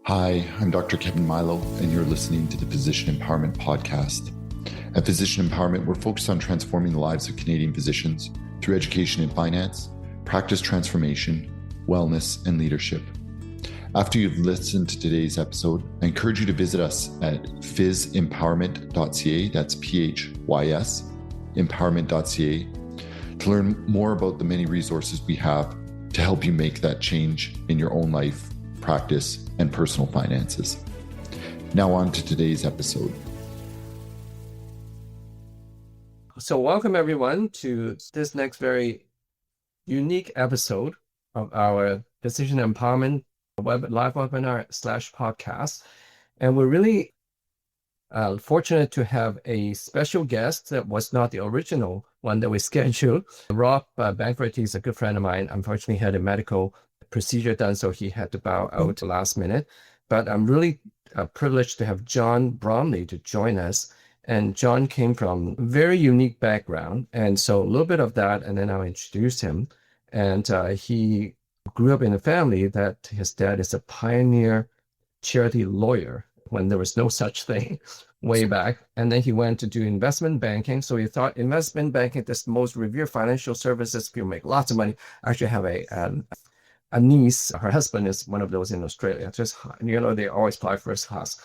Hi, I'm Dr. Kevin Milo, and you're listening to the Physician Empowerment Podcast. At Physician Empowerment, we're focused on transforming the lives of Canadian physicians through education and finance, practice transformation, wellness, and leadership. After you've listened to today's episode, I encourage you to visit us at phys.empowerment.ca, that's PHYS, empowerment.ca, to learn more about the many resources we have to help you make that change in your own life, practice, and personal finances. Now on to today's episode. So welcome everyone to this next very unique episode of our Physician Empowerment live webinar / podcast. And we're really fortunate to have a special guest that was not the original one that we scheduled. Rob Bankford, he's a good friend of mine. Unfortunately, he had a medical procedure done, so he had to bow out last minute. But I'm really privileged to have John Bromley to join us. And John came from a very unique background. And so a little bit of that, and then I'll introduce him. And he grew up in a family that his dad is a pioneer charity lawyer when there was no such thing way back. And then he went to do investment banking. So he thought investment banking, this most revered financial services, people make lots of money. I actually have a niece, her husband is one of those in Australia. Just, they always fly first class.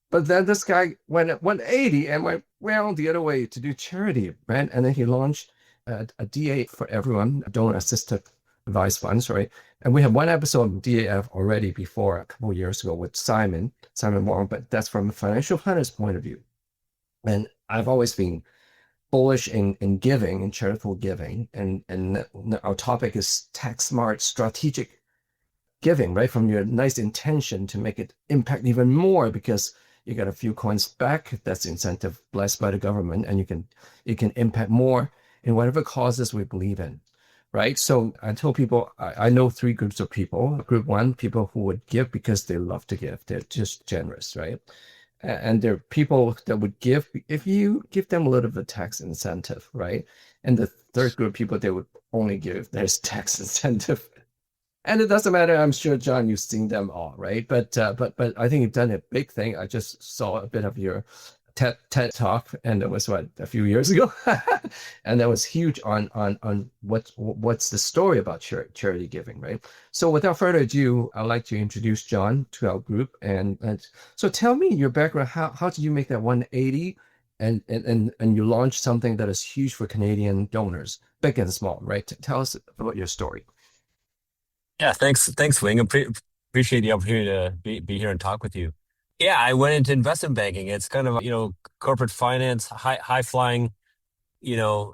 But then this guy went at 180 and went well the other way to do charity, right? And then he launched a DA for everyone, donor assisted advice funds, right? And we have one episode of DAF already before a couple of years ago with Simon Wong, but that's from a financial planner's point of view. And I've always been bullish in giving, in charitable giving. And our topic is tax smart strategic giving, right? From your nice intention to make it impact even more because you got a few coins back. That's incentive blessed by the government, and you can impact more in whatever causes we believe in, right? So I tell people, I know three groups of people. Group one, people who would give because they love to give. They're just generous, right? And there are people that would give if you give them a little bit of a tax incentive, right? And the third group of people, they would only give if there's tax incentive. And it doesn't matter. I'm sure, John, you've seen them all, right? But I think you've done a big thing. I just saw a bit of your TED talk, and it was a few years ago, and that was huge on what's the story about charity giving, right? So without further ado, I'd like to introduce John to our group, and so tell me your background. How did you make that 180, and you launched something that is huge for Canadian donors, big and small, right? Tell us about your story. Yeah, thanks, Wing. Appreciate the opportunity to be here and talk with you. Yeah, I went into investment banking. It's kind of corporate finance, high flying. I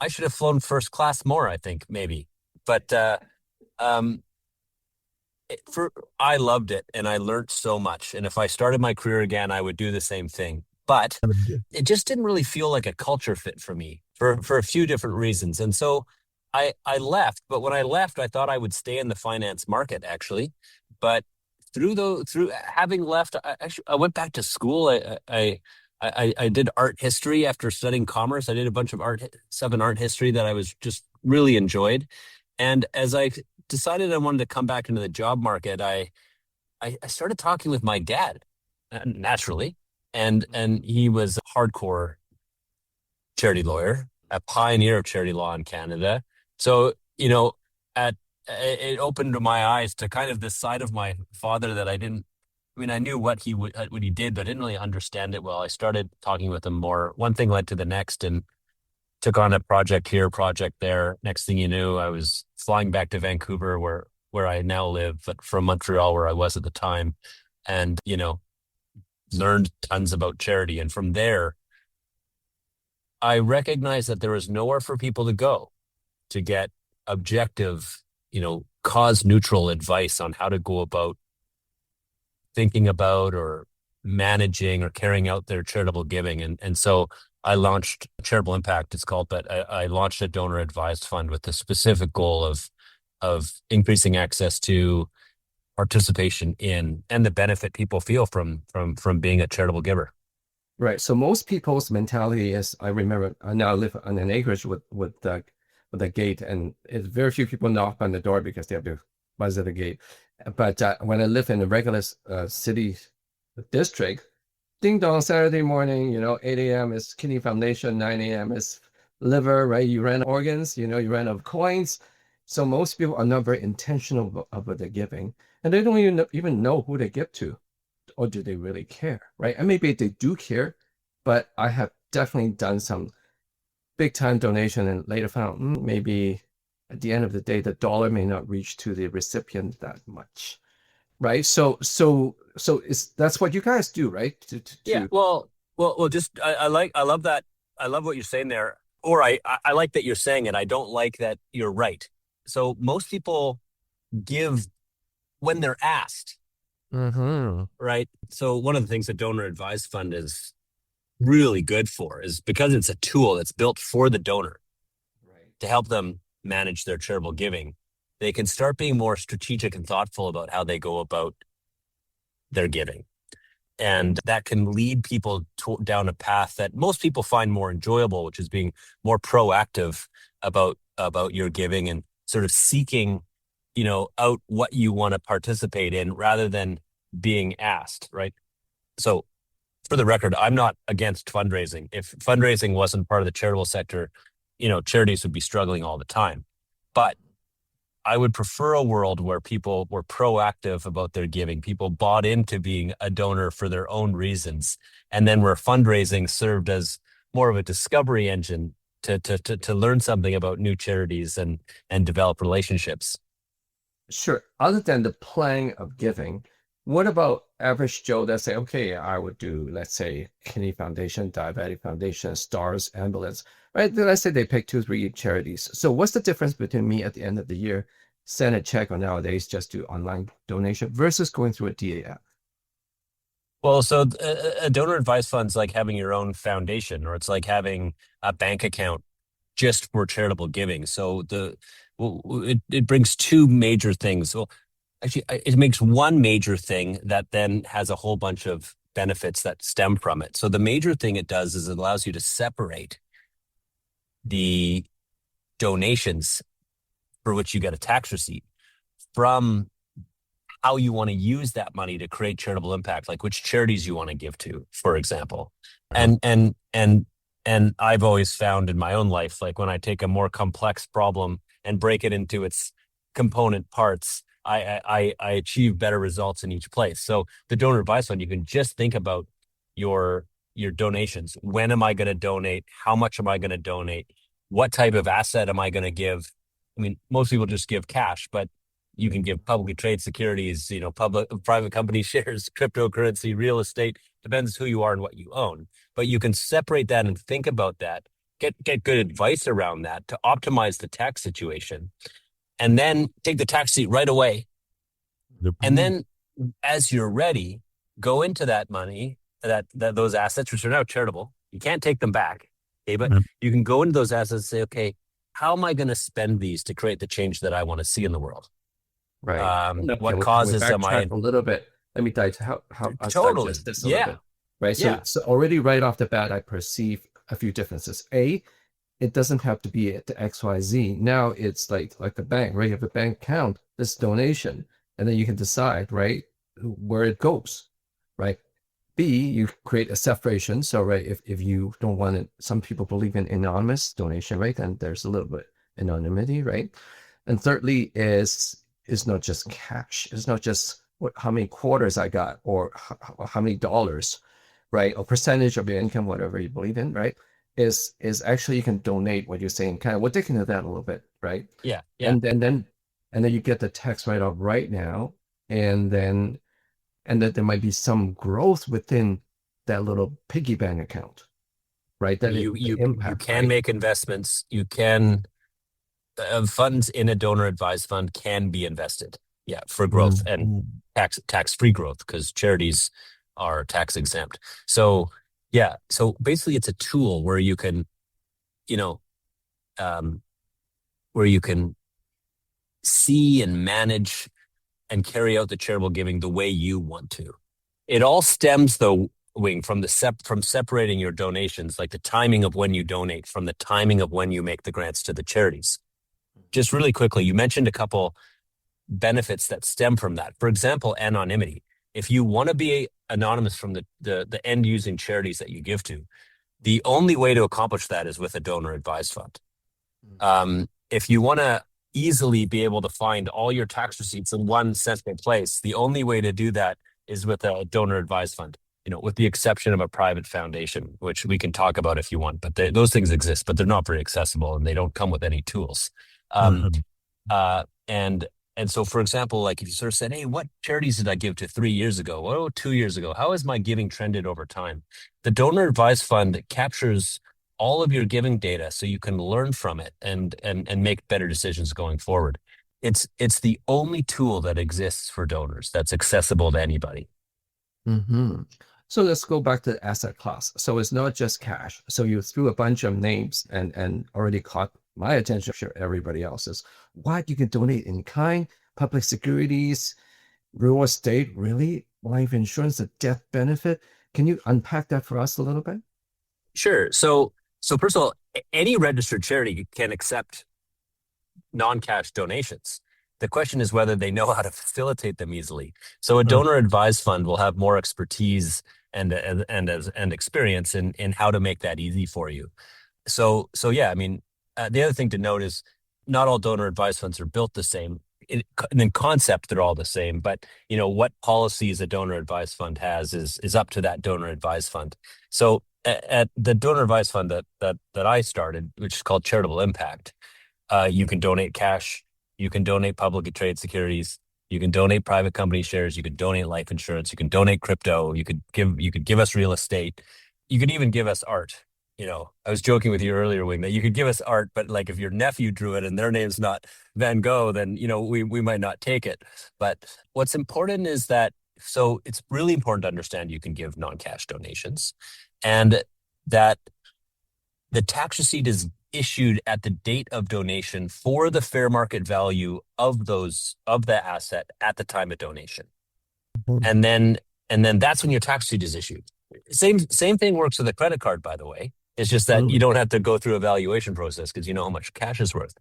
should have flown first class more, I think maybe, but I loved it and I learned so much. And if I started my career again, I would do the same thing. But it just didn't really feel like a culture fit for me for a few different reasons. And so I left, but when I left, I thought I would stay in the finance market actually. But through having left, I went back to school. I did art history after studying commerce. I did a bunch of art history that I was just really enjoyed. And as I decided I wanted to come back into the job market, I started talking with my dad, naturally, and he was a hardcore charity lawyer, a pioneer of charity law in Canada. So, it opened my eyes to kind of this side of my father that I knew what he did, but I didn't really understand it well. I started talking with him more. One thing led to the next and took on a project here, project there. Next thing you knew, I was flying back to Vancouver where I now live, but from Montreal where I was at the time, and, learned tons about charity. And from there, I recognized that there was nowhere for people to go to get objective, cause neutral advice on how to go about thinking about or managing or carrying out their charitable giving. And so I launched Charitable Impact, it's called, but I launched a donor advised fund with the specific goal of increasing access to, participation in, and the benefit people feel from being a charitable giver. Right. So most people's mentality is, I remember, I now live on an acreage with a gate, and very few people knock on the door because they have to buzz at the gate. But when I live in a regular city district, ding dong, Saturday morning, 8 a.m. is kidney foundation, 9 a.m. is liver, right? You ran out of organs, you ran out of coins. So most people are not very intentional about their giving, and they don't even know who they give to, or do they really care, right? And maybe they do care, but I have definitely done some big time donation and later found maybe at the end of the day, the dollar may not reach to the recipient that much, right? So that's what you guys do, right? Yeah. Well. Just I love that. I love what you're saying there. Or I like that you're saying it. I don't like that you're right. So most people give when they're asked, right? So one of the things a donor advised fund is really good for is because it's a tool that's built for the donor, Right. to help them manage their charitable giving. They can start being more strategic and thoughtful about how they go about their giving. And that can lead people down a path that most people find more enjoyable, which is being more proactive about your giving and sort of seeking, out what you want to participate in rather than being asked, right? So for the record, I'm not against fundraising. If fundraising wasn't part of the charitable sector, charities would be struggling all the time. But I would prefer a world where people were proactive about their giving. People bought into being a donor for their own reasons, and then where fundraising served as more of a discovery engine to learn something about new charities and develop relationships. Sure. Other than the planning of giving, what about average Joe that say, okay, I would do, let's say, Kidney Foundation, Diabetic Foundation, Stars, Ambulance, right? Let's say they pick 2, 3 charities. So what's the difference between me at the end of the year, send a check, or nowadays just do online donation versus going through a DA app? Well, so a donor advised fund's like having your own foundation, or it's like having a bank account just for charitable giving. So it brings two major things. Well, actually, it makes one major thing that then has a whole bunch of benefits that stem from it. So the major thing it does is it allows you to separate the donations for which you get a tax receipt from how you want to use that money to create charitable impact, like which charities you want to give to, for example. And I've always found in my own life, like when I take a more complex problem and break it into its component parts, I achieve better results in each place. So the donor advice fund, you can just think about your donations. When am I going to donate? How much am I going to donate? What type of asset am I going to give? I mean, most people just give cash, but you can give publicly traded securities, private company shares, cryptocurrency, real estate, depends who you are and what you own. But you can separate that and think about that, get good advice around that to optimize the tax situation, and then take the tax receipt right away. And then as you're ready, go into that money, that those assets, which are now charitable. You can't take them back. Okay, but you can go into those assets and say, okay, how am I going to spend these to create the change that I want to see in the world? Right. What causes am I? A little bit. Let me digest Totally. digest this a little bit. Right. Yeah. So already right off the bat, I perceive a few differences. A, it doesn't have to be at the XYZ. Now it's like the bank, right? You have a bank account, this donation, and then you can decide, right, where it goes, right? B, you create a separation. So, right, if you don't want it, some people believe in anonymous donation, right? And there's a little bit anonymity, right? And thirdly is not just cash. It's not just how many quarters I got or how many dollars, right? Or percentage of your income, whatever you believe in, right? Is actually you can donate what you're saying. Kind of we're digging into that a little bit, right? Yeah. And then you get the tax write-off right now, and then there might be some growth within that little piggy bank account, right? That you can make investments. You can funds in a donor advised fund can be invested, for growth and tax-free growth, because charities are tax exempt. So so basically it's a tool where you can, where you can see and manage and carry out the charitable giving the way you want to. It all stems, though, Wing, from from separating your donations, like the timing of when you donate from the timing of when you make the grants to the charities. Just really quickly, you mentioned a couple benefits that stem from that. For example, anonymity. If you want to be anonymous from the end using charities that you give to, the only way to accomplish that is with a donor advised fund. If you want to easily be able to find all your tax receipts in one central place, the only way to do that is with a donor advised fund, with the exception of a private foundation, which we can talk about if you want, but those things exist, but they're not very accessible and they don't come with any tools. And so, for example, like if you sort of said, hey, what charities did I give to 3 years ago? Oh, 2 years ago? How has my giving trended over time? The donor advised fund captures all of your giving data so you can learn from it and make better decisions going forward. It's the only tool that exists for donors that's accessible to anybody. Mm-hmm. So let's go back to the asset class. So it's not just cash. So you threw a bunch of names and already caught my attention, I'm sure everybody else's. What you can donate in kind, public securities, real estate, really, life insurance, a death benefit. Can you unpack that for us a little bit? Sure. So first of all, any registered charity can accept non-cash donations. The question is whether they know how to facilitate them easily. So a donor advised fund will have more expertise and experience in how to make that easy for you. So yeah, I mean, the other thing to note is not all donor advised funds are built the same. In concept, they're all the same, but what policies a donor advised fund has is up to that donor advised fund. So at the donor advised fund that I started, which is called Charitable Impact, you can donate cash, you can donate publicly traded securities, you can donate private company shares, you can donate life insurance, you can donate crypto, you could give us real estate, you could even give us art. I was joking with you earlier, Wing, that you could give us art, but like if your nephew drew it and their name's not Van Gogh, then we might not take it. But what's important is that, so it's really important to understand you can give non-cash donations, and that the tax receipt is issued at the date of donation for the fair market value of the asset at the time of donation. And then that's when your tax receipt is issued. Same thing works with a credit card, by the way. It's just that you don't have to go through a valuation process because you know how much cash is worth.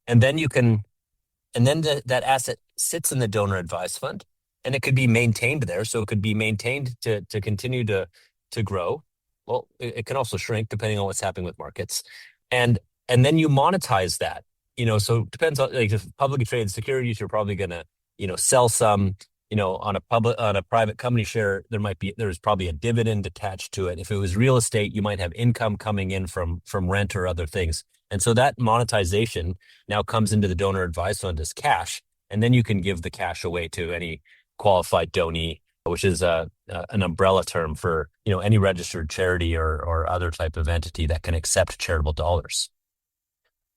And then that asset sits in the donor advised fund, and it could be maintained there. So it could be maintained to continue to grow. Well, it can also shrink depending on what's happening with markets. And then you monetize that. So it depends on, like, if publicly traded securities, you're probably gonna, sell some. On a private company share, there's probably a dividend attached to it. If it was real estate, you might have income coming in from rent or other things. And so that monetization now comes into the donor advised fund as cash, and then you can give the cash away to any qualified donee, which is an umbrella term for any registered charity or other type of entity that can accept charitable dollars.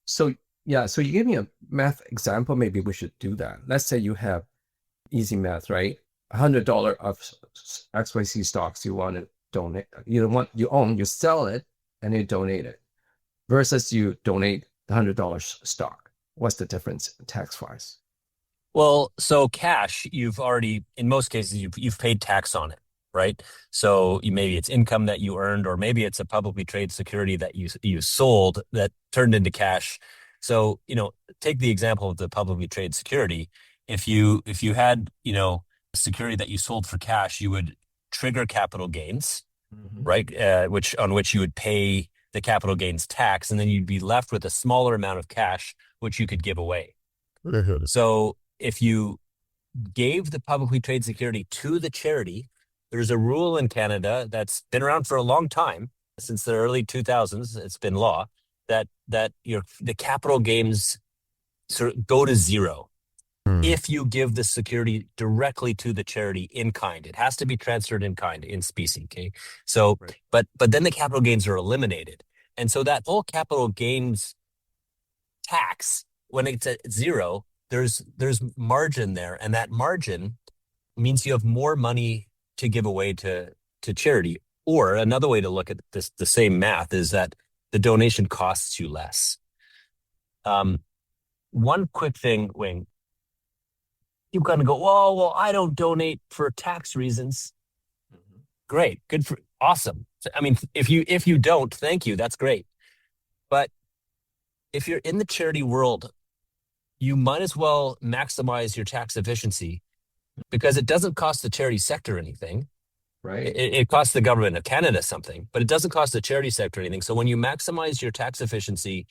So yeah, so you gave me a math example. Maybe we should do that. Let's say you have easy math, right? $100 of XYZ stocks you want to donate. You sell it and you donate it, versus you donate the $100 stock. What's the difference tax-wise? Well, so cash, you've already, in most cases, you've paid tax on it, right? So maybe it's income that you earned, or maybe it's a publicly traded security that you sold that turned into cash. So, take the example of the publicly traded security. If you had, a security that you sold for cash, you would trigger capital gains, right? On which you would pay the capital gains tax, and then you'd be left with a smaller amount of cash, which you could give away. So if you gave the publicly traded security to the charity, there's a rule in Canada that's been around for a long time, since the early 2000s, it's been law, that the capital gains sort of go to zero. If you give the security directly to the charity in kind. It has to be transferred in kind, in specie, okay? So, right. But then the capital gains are eliminated. And so that whole capital gains tax, when it's at zero, there's margin there. And that margin means you have more money to give away to charity. Or another way to look at this, the same math, is that the donation costs you less. One quick thing, Wing, you kind of go, oh, well, I don't donate for tax reasons. Great. Awesome. I mean, if you don't, thank you. That's great. But if you're in the charity world, you might as well maximize your tax efficiency because it doesn't cost the charity sector anything. Right. It costs the government of Canada something, but it doesn't cost the charity sector anything. So when you maximize your tax efficiency,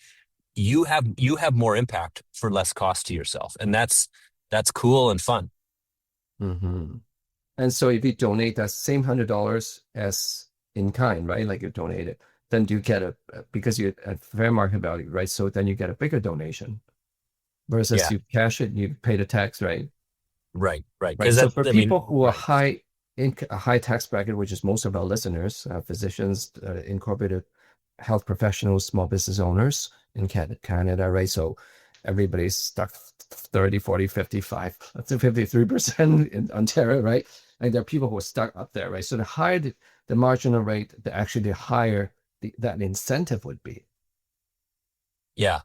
you have more impact for less cost to yourself, and that's cool and fun. Mm-hmm. And so if you donate that same $100 as in kind, right? Like you donate it, then you get because you're at fair market value, right? So then you get a bigger donation versus you cash it, you pay the tax, right? Right. Right. So for people who are in a high tax bracket, which is most of our listeners, physicians, incorporated health professionals, small business owners in Canada, right? So everybody's stuck 30, 40, 55, up to 53% in Ontario, right? And there are people who are stuck up there, right? So the higher the marginal rate, the higher that incentive would be. Yeah.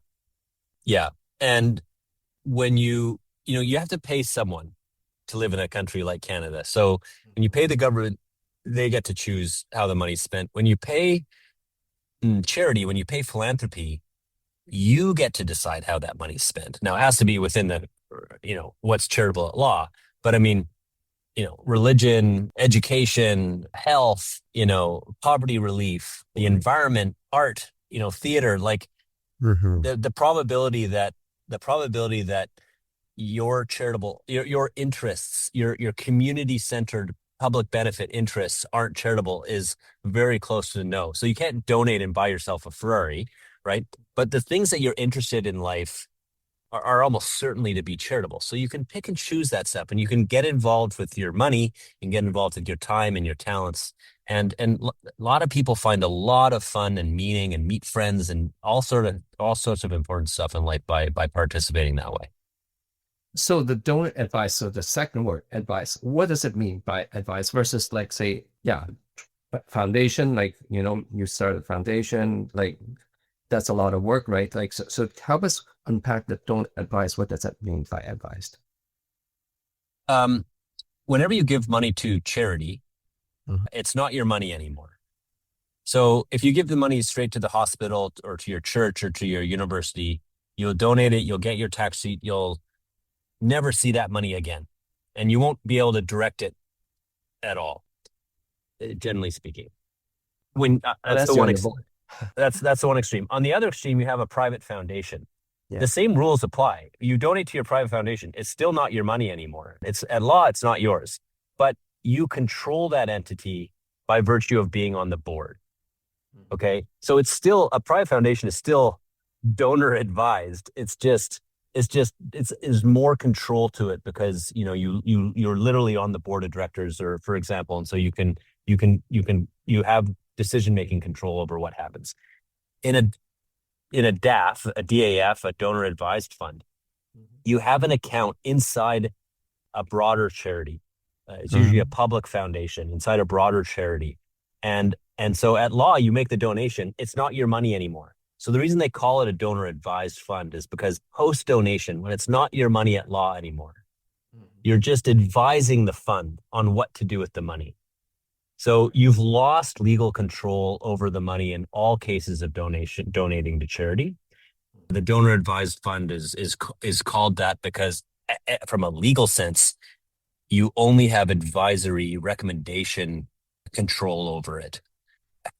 And when you have to pay someone to live in a country like Canada. So when you pay the government, they get to choose how the money's spent. When you pay charity, when you pay philanthropy, you get to decide how that money's spent. Now, it has to be within the, what's charitable at law. But I mean, religion, education, health, poverty relief, the environment, art, theater, like the probability that your charitable, your interests, your community-centered public benefit interests aren't charitable is very close to no. So you can't donate and buy yourself a Ferrari, right? But the things that you're interested in life are almost certainly to be charitable. So you can pick and choose that stuff, and you can get involved with your money and get involved with your time and your talents. And a lot of people find a lot of fun and meaning and meet friends and all sorts of important stuff in life by participating that way. So the donor advice, so the second word, advice, what does it mean by advice versus like, say, foundation, like, you start a foundation, like that's a lot of work, right? Like, so help us unpack the donor advice. What does that mean by advised? Whenever you give money to charity, it's not your money anymore. So if you give the money straight to the hospital or to your church or to your university, you'll donate it, you'll get your tax sheet, you'll never see that money again. And you won't be able to direct it at all, generally speaking. That's the one extreme. On the other extreme, you have a private foundation. Yeah. The same rules apply. You donate to your private foundation, it's still not your money anymore. It's at law, it's not yours. But you control that entity by virtue of being on the board. Okay? So it's still, a private foundation is still donor advised. It's more control to it because you're literally on the board of directors, or for example, and so you have decision-making control over what happens. In a DAF, a donor advised fund, you have an account inside a broader charity. It's usually a public foundation inside a broader charity. And so at law, you make the donation, it's not your money anymore. So the reason they call it a donor advised fund is because post donation, when it's not your money at law anymore, you're just advising the fund on what to do with the money. So you've lost legal control over the money in all cases of donating to charity. The donor advised fund is called that because from a legal sense, you only have advisory recommendation control over it.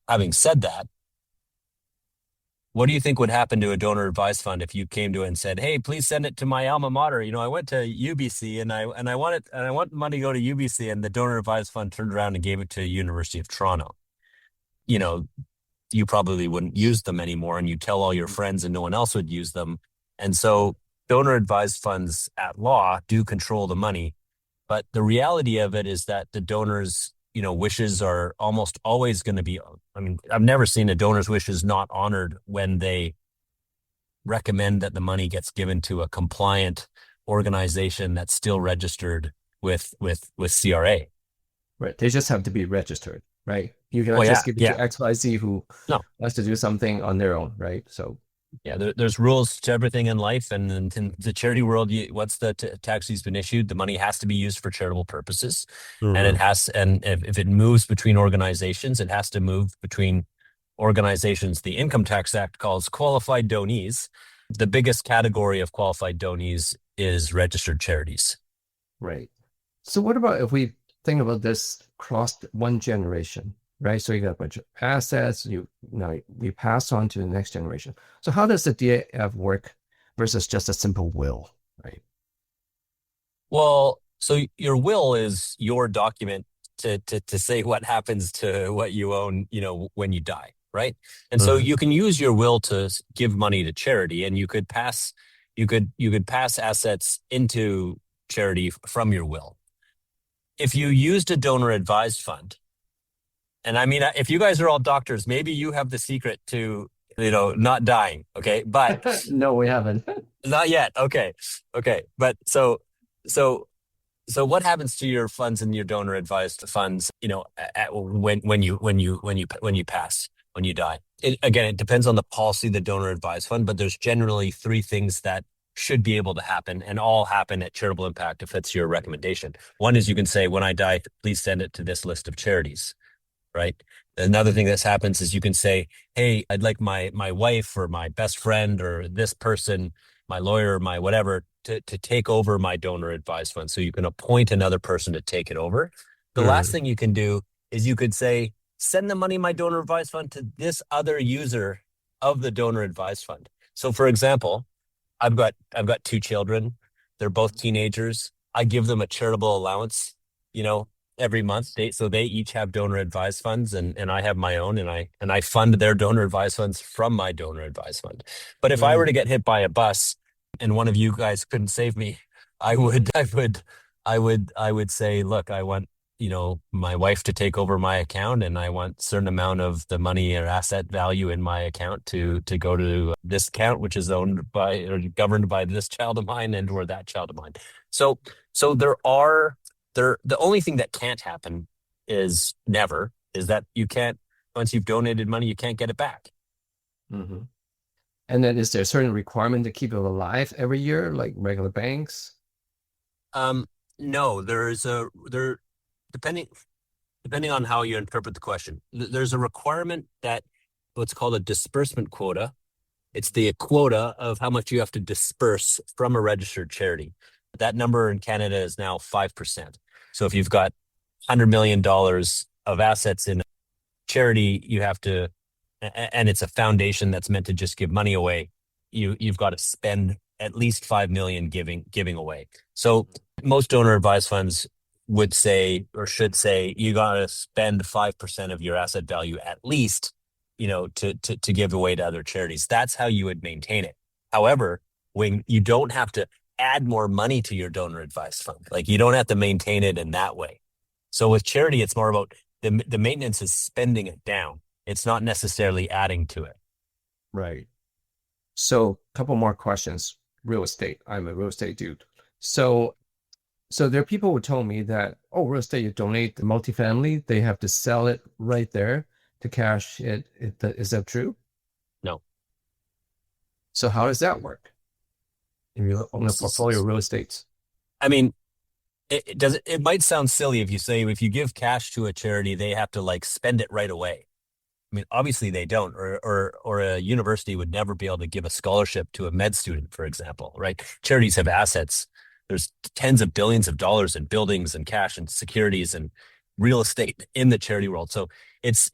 Having said that, what do you think would happen to a donor advised fund if you came to it and said, "Hey, please send it to my alma mater. I went to UBC and I want money to go to UBC," and the donor advised fund turned around and gave it to University of Toronto. You probably wouldn't use them anymore, and you tell all your friends and no one else would use them. And so donor advised funds at law do control the money, but the reality of it is that the donors wishes are almost always going to be, I've never seen a donor's wishes not honored when they recommend that the money gets given to a compliant organization that's still registered with CRA. Right. They just have to be registered, right? You cannot just give it to XYZ who has to do something on their own, right? So there's rules to everything in life, and in the charity world, once the tax deed's been issued, the money has to be used for charitable purposes, and if it moves between organizations, it has to move between organizations the Income Tax Act calls qualified donees, the biggest category of qualified donees is registered charities. Right. So what about if we think about this across one generation, right? So you got a bunch of assets, we pass on to the next generation. So how does the DAF work versus just a simple will, right? Well, so your will is your document to say what happens to what you own, when you die, right? And so you can use your will to give money to charity, and you could pass assets into charity from your will. If you used a donor advised fund, and I mean, if you guys are all doctors, maybe you have the secret to, not dying. Okay. But No, we haven't. not yet. Okay. But so what happens to your funds and your donor advised funds, when you pass, when you die? It depends on the policy of the donor advised fund, but there's generally three things that should be able to happen, and all happen at Charitable Impact if that's your recommendation. One is you can say, when I die, please send it to this list of charities, right? Another thing that happens is you can say, hey, I'd like my wife or my best friend or this person, my lawyer, my whatever, to take over my donor advised fund. So you can appoint another person to take it over. The last thing you can do is you could say, send the money in my donor advised fund to this other user of the donor advised fund. So for example, I've got two children. They're both teenagers. I give them a charitable allowance, every month. So they each have donor advised funds, and I have my own, and I fund their donor advised funds from my donor advised fund. But if I were to get hit by a bus and one of you guys couldn't save me, I would say, look, I want, my wife to take over my account, and I want a certain amount of the money or asset value in my account to go to this account, which is owned by or governed by this child of mine and or that child of mine. So the only thing that can't happen is that you can't, once you've donated money, you can't get it back. Mm-hmm. And then is there a certain requirement to keep it alive every year, like regular banks? No, depending on how you interpret the question, there's a requirement that what's called a disbursement quota. It's the quota of how much you have to disperse from a registered charity. That number in Canada is now 5%. So if you've got $100 million of assets in a charity, you have to, and it's a foundation that's meant to just give money away, you've got to spend at least $5 million giving away. So most donor advised funds would say, or should say, you got to spend 5% of your asset value at least, to give away to other charities. That's how you would maintain it. However, when you don't have to add more money to your donor advised fund, like you don't have to maintain it in that way. So with charity, it's more about the maintenance is spending it down. It's not necessarily adding to it. Right. So a couple more questions. Real estate. I'm a real estate dude. So there are people who told me that, real estate, you donate the multifamily, they have to sell it right there to cash it. Is that true? No. So how does that work? If you own a portfolio of real estates? I mean, it might sound silly if you say, if you give cash to a charity, they have to spend it right away. I mean, obviously they don't, or a university would never be able to give a scholarship to a med student, for example, right? Charities have assets. There's tens of billions of dollars in buildings and cash and securities and real estate in the charity world. So it's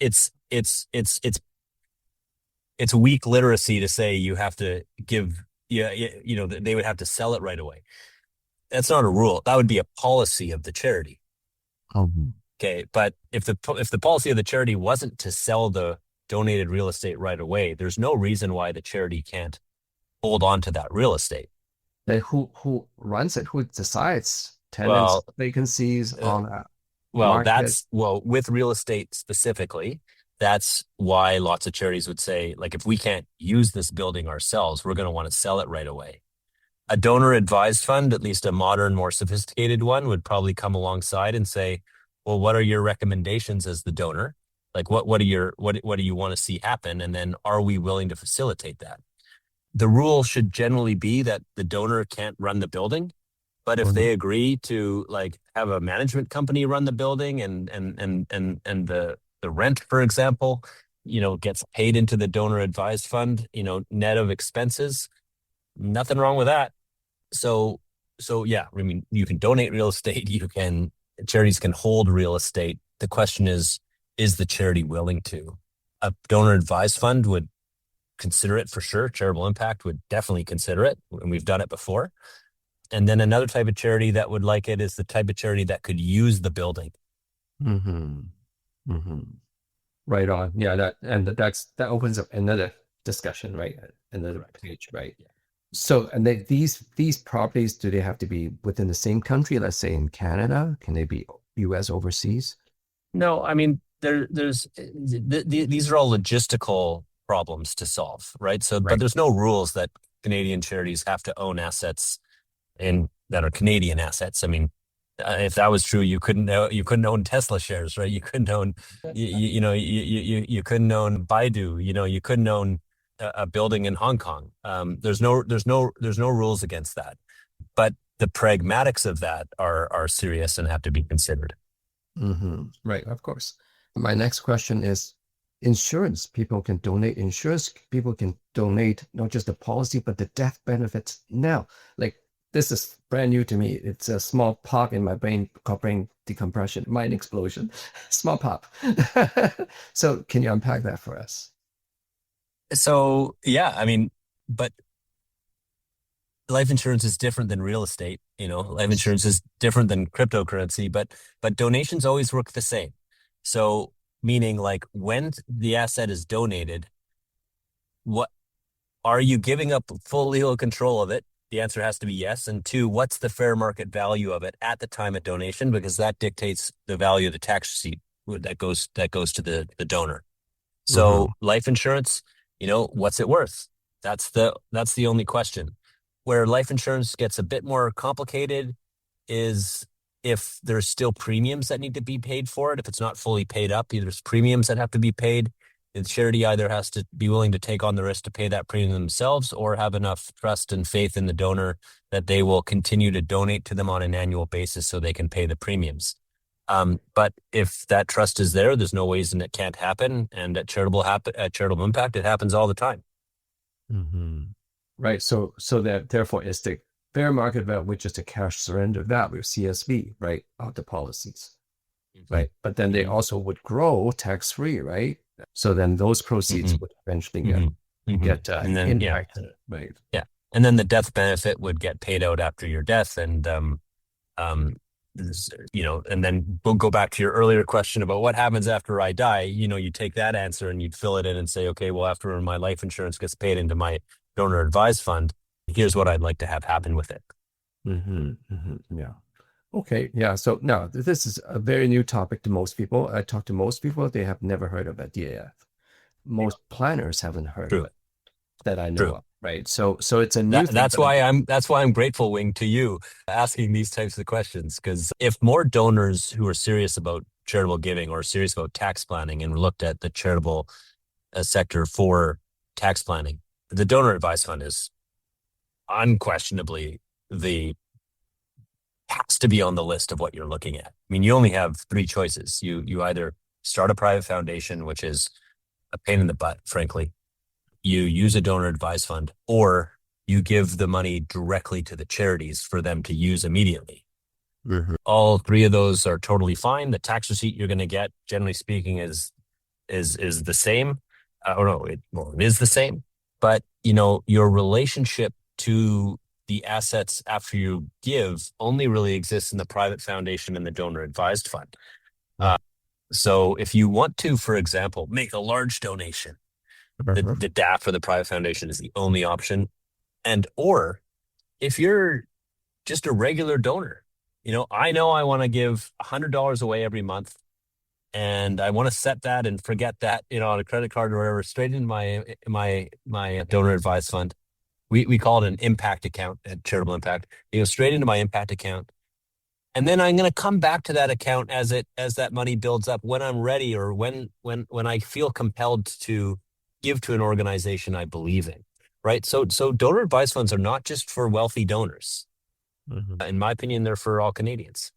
weak literacy to say you have to give, they would have to sell it right away. That's not a rule. That would be a policy of the charity. Okay, but if the policy of the charity wasn't to sell the donated real estate right away, there's no reason why the charity can't hold on to that real estate. Then who runs it? Who decides tenants, vacancies on that? With real estate specifically, that's why lots of charities would say, if we can't use this building ourselves, we're going to want to sell it right away. A donor advised fund, at least a modern, more sophisticated one, would probably come alongside and say, well, what are your recommendations as the donor? What do you want to see happen? And then are we willing to facilitate that? The rule should generally be that the donor can't run the building, but if they agree to have a management company run the building and the rent, for example, gets paid into the donor advised fund, net of expenses, Nothing wrong with that. So yeah, I mean, you can donate real estate. Charities can hold real estate. The question is the charity willing to? A donor advised fund would consider it for sure. Charitable impact would definitely consider it, and we've done it before. And then another type of charity that would like it is the type of charity that could use the building. Mm-hmm. Mm-hmm. Right on. Yeah, that opens up another discussion, right? Another page, right? Yeah. So, and these properties, do they have to be within the same country? Let's say in Canada, can they be U.S. overseas? No, I mean, these are all logistical problems to solve, right? So, Right. but there's no rules that Canadian charities have to own assets that are Canadian assets. I mean, if that was true, you couldn't own Tesla shares, right? You couldn't own, you couldn't own Baidu. You couldn't own a building in Hong Kong. There's no rules against that, but the pragmatics of that are serious and have to be considered. Mm-hmm. Right, of course. My next question is insurance. People can donate insurance. People can donate not just the policy, but the death benefits now. Like, this is brand new to me. It's a small pop in my brain called brain decompression, mind explosion, small pop. So can you unpack that for us? So yeah, I mean, but life insurance is different than real estate. Life insurance is different than cryptocurrency, but donations always work the same. So meaning, like, when the asset is donated, what are you giving up full legal control of it? The answer has to be yes. And two, what's the fair market value of it at the time of donation? Because that dictates the value of the tax receipt that goes to the donor. So life insurance, what's it worth? That's the only question. Where life insurance gets a bit more complicated is if there's still premiums that need to be paid for it. If it's not fully paid up, there's premiums that have to be paid. The charity either has to be willing to take on the risk to pay that premium themselves, or have enough trust and faith in the donor that they will continue to donate to them on an annual basis so they can pay the premiums. But if that trust is there, there's no reason it can't happen. And at charitable impact, it happens all the time. Mm-hmm. Right. So that therefore is the fair market value, which is the cash surrender value, CSV, right, of the policies. Right. But then they also would grow tax-free, right? So then those proceeds would eventually get and then impacted, right? Yeah. And then the death benefit would get paid out after your death. And, and then we'll go back to your earlier question about what happens after I die. You take that answer and you'd fill it in and say, okay, well, after my life insurance gets paid into my donor advised fund, here's what I'd like to have happen with it. Yeah. Okay. Yeah. So now this is a very new topic to most people. I talk to most people, they have never heard of a DAF. Most planners haven't heard of it that I know of. Right. So it's a new thing. That's why I'm grateful, Wing, to you asking these types of questions, because if more donors who are serious about charitable giving or serious about tax planning and looked at the charitable sector for tax planning, the donor advised fund is unquestionably has to be on the list of what you're looking at. I mean, you only have three choices. You either start a private foundation, which is a pain in the butt, frankly. You use a donor advised fund, or you give the money directly to the charities for them to use immediately. All three of those are totally fine. The tax receipt you're going to get, generally speaking, is the same. It is the same. But your relationship to the assets after you give only really exists in the private foundation and the donor advised fund. So if you want to, for example, make a large donation, the DAF or the private foundation is the only option. Or if you're just a regular donor, I know I want to give $100 away every month, and I want to set that and forget that, on a credit card or whatever, straight into my donor advised fund. We call it an impact account at Charitable Impact. Straight into my impact account. And then I'm going to come back to that account as that money builds up when I'm ready, or when I feel compelled to give to an organization I believe in, right? So donor advised funds are not just for wealthy donors. In my opinion, they're for all Canadians.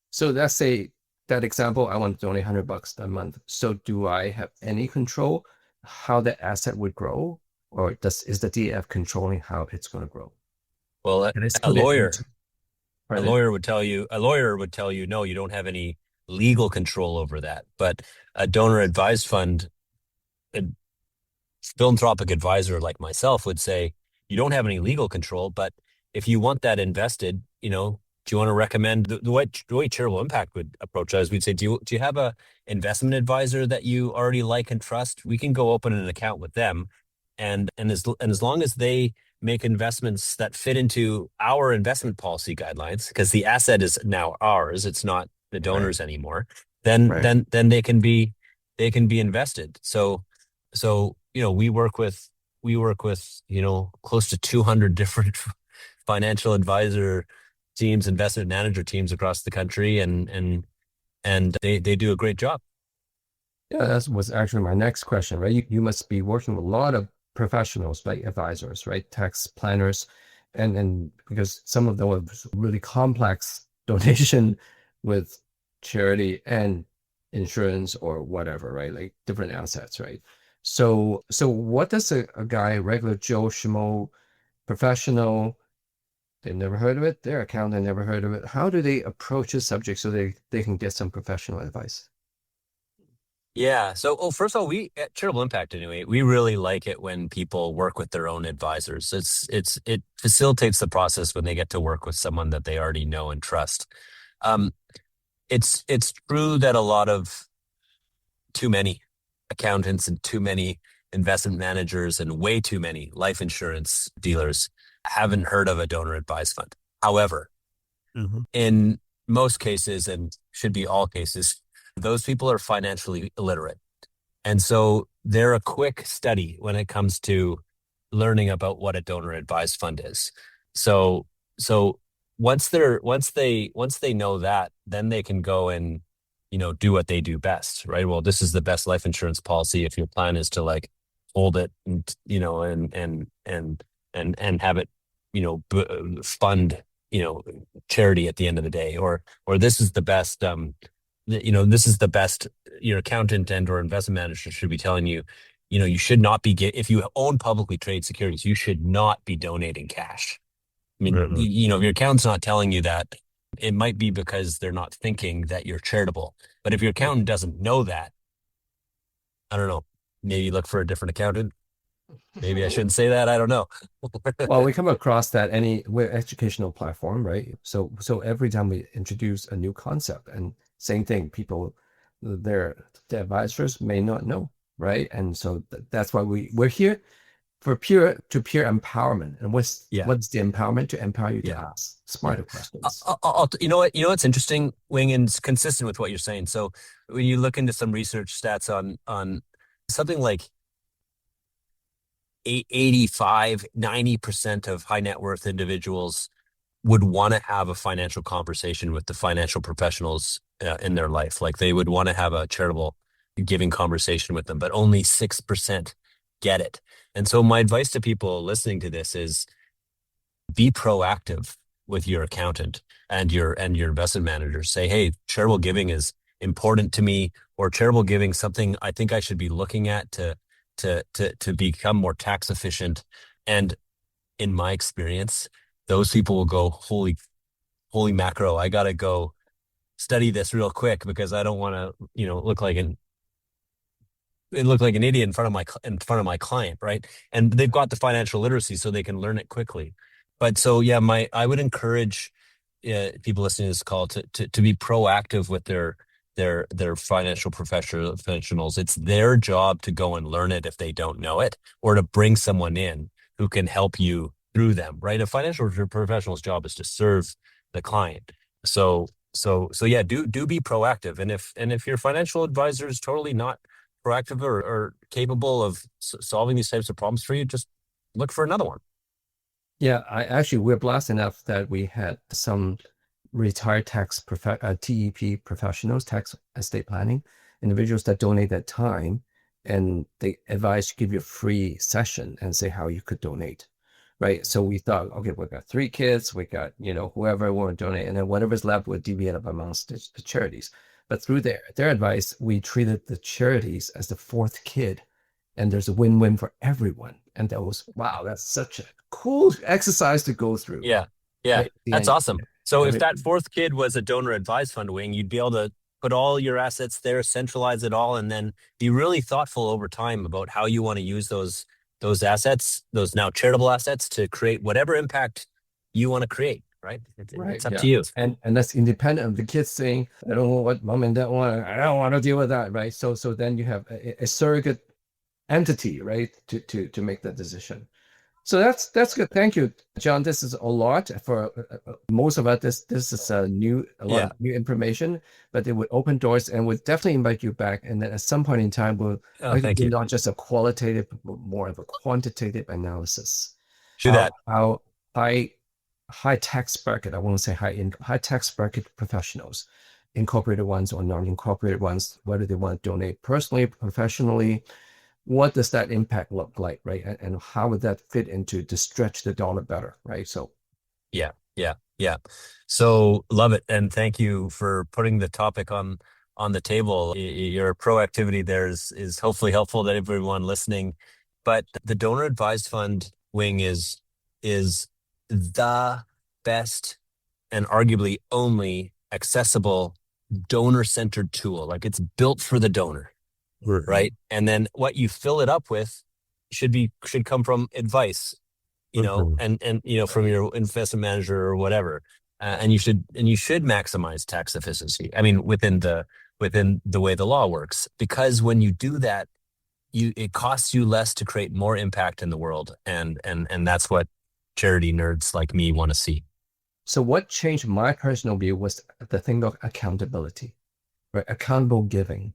So let's say that example, I want to donate $100 a month. So do I have any control how that asset would grow? or is the DF controlling how it's going to grow? Well, And it's a put it lawyer, into, a pardon? lawyer would tell you, no, you don't have any legal control over that. But a donor advised fund, a philanthropic advisor like myself would say, you don't have any legal control, but if you want that invested, do you want to recommend the way Charitable Impact would approach us? We'd say, do you have a investment advisor that you already like and trust? We can go open an account with them, and as long as they make investments that fit into our investment policy guidelines, because the asset is now ours, it's not the Right. donors anymore. Then Right. then they can be invested. So we work with close to 200 different financial advisor teams, investment manager teams across the country, and they do a great job. Yeah, that was actually my next question, right? You must be working with a lot of professionals, like advisors, right? Tax planners, and because some of them have really complex donation with charity and insurance or whatever, right? Like different assets, right? So what does a guy, regular Joe Schmo, professional, they've never heard of it, their accountant never heard of it. How do they approach the subject so they can get some professional advice? Yeah. So, first of all, we at Charitable Impact anyway, we really like it when people work with their own advisors. It facilitates the process when they get to work with someone that they already know and trust. Um, it's true that a lot of too many accountants and too many investment managers and way too many life insurance dealers haven't heard of a donor advised fund. However, in most cases, and should be all cases, those people are financially illiterate. And so they're a quick study when it comes to learning about what a donor advised fund is. So once they know that, then they can go and do what they do best, right? Well, this is the best life insurance policy if your plan is to like hold it and and have it fund charity at the end of the day, or this is the best this is the best your accountant and or investment manager should be telling you. You should not be if you own publicly traded securities, you should not be donating cash. I mean, if your accountant's not telling you that, it might be because they're not thinking that you're charitable. But if your accountant doesn't know that, I don't know, maybe look for a different accountant. Maybe I shouldn't say that. I don't know. Well, we come across that we're educational platform, right? So every time we introduce a new concept, and same thing, people, the advisors may not know, right? And so that's why we're here for peer empowerment. And what's Yeah. the empowerment? To empower you to Yeah. ask smarter questions. You know what's interesting, Wing, and it's consistent with what you're saying. So when you look into some research stats on something like 85, 90% of high net worth individuals would want to have a financial conversation with the financial professionals in their life. Like they would want to have a charitable giving conversation with them, but only 6% get it. And so my advice to people listening to this is be proactive with your accountant and your investment manager. Say, hey, charitable giving is important to me, or charitable giving something I think I should be looking at to become more tax efficient. And in my experience, those people will go, holy macro, I gotta go study this real quick because I don't want to, look like an idiot in front of my client, right? And they've got the financial literacy so they can learn it quickly. But so yeah, I would encourage people listening to this call to be proactive with their financial professionals. It's their job to go and learn it if they don't know it, or to bring someone in who can help you through them, right? A financial professional's job is to serve the client. So yeah, do be proactive. And if your financial advisor is totally not proactive or capable of solving these types of problems for you, just look for another one. Yeah, we're blessed enough that we had some retired TEP professionals, tax estate planning individuals that donate that time, and they advise to give you a free session and say how you could donate, right? So we thought, okay, we got 3 kids, we got whoever want to donate, and then whatever's left would divvy it up amongst the charities. But through their advice, we treated the charities as the 4th kid and there's a win-win for everyone. And that was, wow, that's such a cool exercise to go through. Yeah. Right? That's awesome. So if Every- that fourth kid was a donor advised fund wing, you'd be able to put all your assets there, centralize it all, and then be really thoughtful over time about how you want to use those assets, those now charitable assets, to create whatever impact you want to create, right? It's up to you. And that's independent of the kids saying, I don't know what mom and dad want, I don't want to deal with that, right? So then you have a surrogate entity, right, to make that decision. So that's good. Thank you, John. This is a lot for most of us. This is a lot of new information, but it would open doors, and would definitely invite you back. And then at some point in time, we'll do not just a qualitative, but more of a quantitative analysis. Do that. How high tax bracket, I won't say high tax bracket professionals, incorporated ones or non-incorporated ones, whether they want to donate personally, professionally. What does that impact look like, right? And how would that fit into to stretch the dollar better, right? So, yeah. So love it, and thank you for putting the topic on the table. Your proactivity there is hopefully helpful to everyone listening. But the donor advised fund wing is the best and arguably only accessible donor centered tool. Like, it's built for the donor. Right. And then what you fill it up with should come from advice, and from your investment manager or whatever. And you should maximize tax efficiency. I mean, within the way the law works, because when you do that, it costs you less to create more impact in the world. And that's what charity nerds like me want to see. So what changed my personal view was the thing of accountability, right? Accountable giving.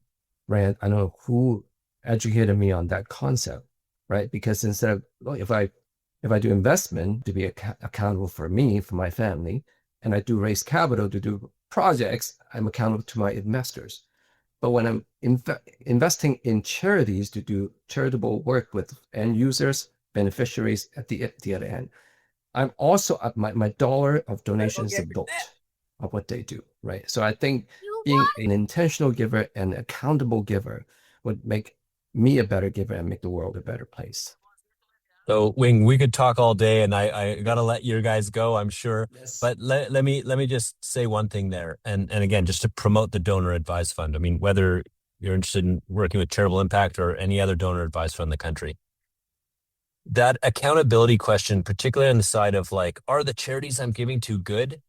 Right, I don't know who educated me on that concept, right? Because instead of, if I do investment to be accountable for me, for my family, and I do raise capital to do projects, I'm accountable to my investors. But when I'm investing in charities to do charitable work with end users, beneficiaries at the other end, I'm also my dollar of donations is built of what they do, right? So I think being an intentional giver and accountable giver would make me a better giver and make the world a better place. So, Wing, we could talk all day, and I gotta let you guys go, I'm sure. Yes. But let me just say one thing there, and again, just to promote the donor advised fund. I mean, whether you're interested in working with Charitable Impact or any other donor advised fund in the country, that accountability question, particularly on the side of like, are the charities I'm giving to good?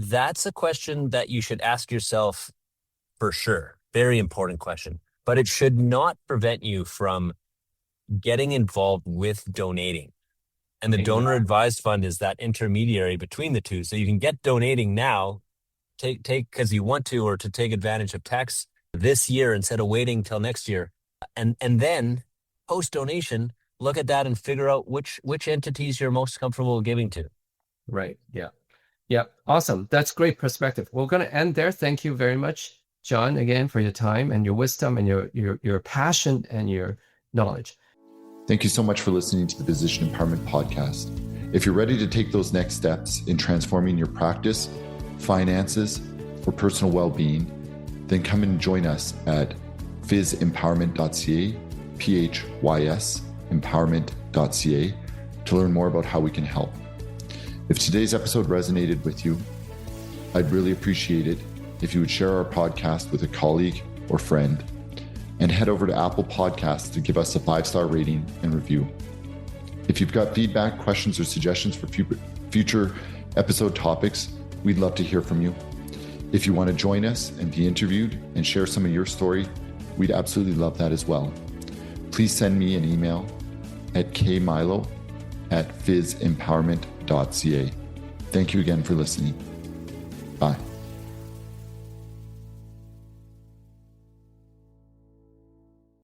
That's a question that you should ask yourself for sure. Very important question. But it should not prevent you from getting involved with donating. And the donor advised fund is that intermediary between the two. So you can get donating now, take because you want to, or to take advantage of tax this year instead of waiting till next year. And then post donation, look at that and figure out which entities you're most comfortable giving to. Right. Yeah. Awesome. That's great perspective. We're going to end there. Thank you very much, John, again, for your time and your wisdom and your passion and your knowledge. Thank you so much for listening to the Position Empowerment Podcast. If you're ready to take those next steps in transforming your practice, finances, or personal well-being, then come and join us at phisempowerment.ca, PHYS empowerment.ca, to learn more about how we can help. If today's episode resonated with you, I'd really appreciate it if you would share our podcast with a colleague or friend, and head over to Apple Podcasts to give us a 5-star rating and review. If you've got feedback, questions, or suggestions for future episode topics, we'd love to hear from you. If you want to join us and be interviewed and share some of your story, we'd absolutely love that as well. Please send me an email at kmilo@phisempowerment.ca. Thank you again for listening. Bye.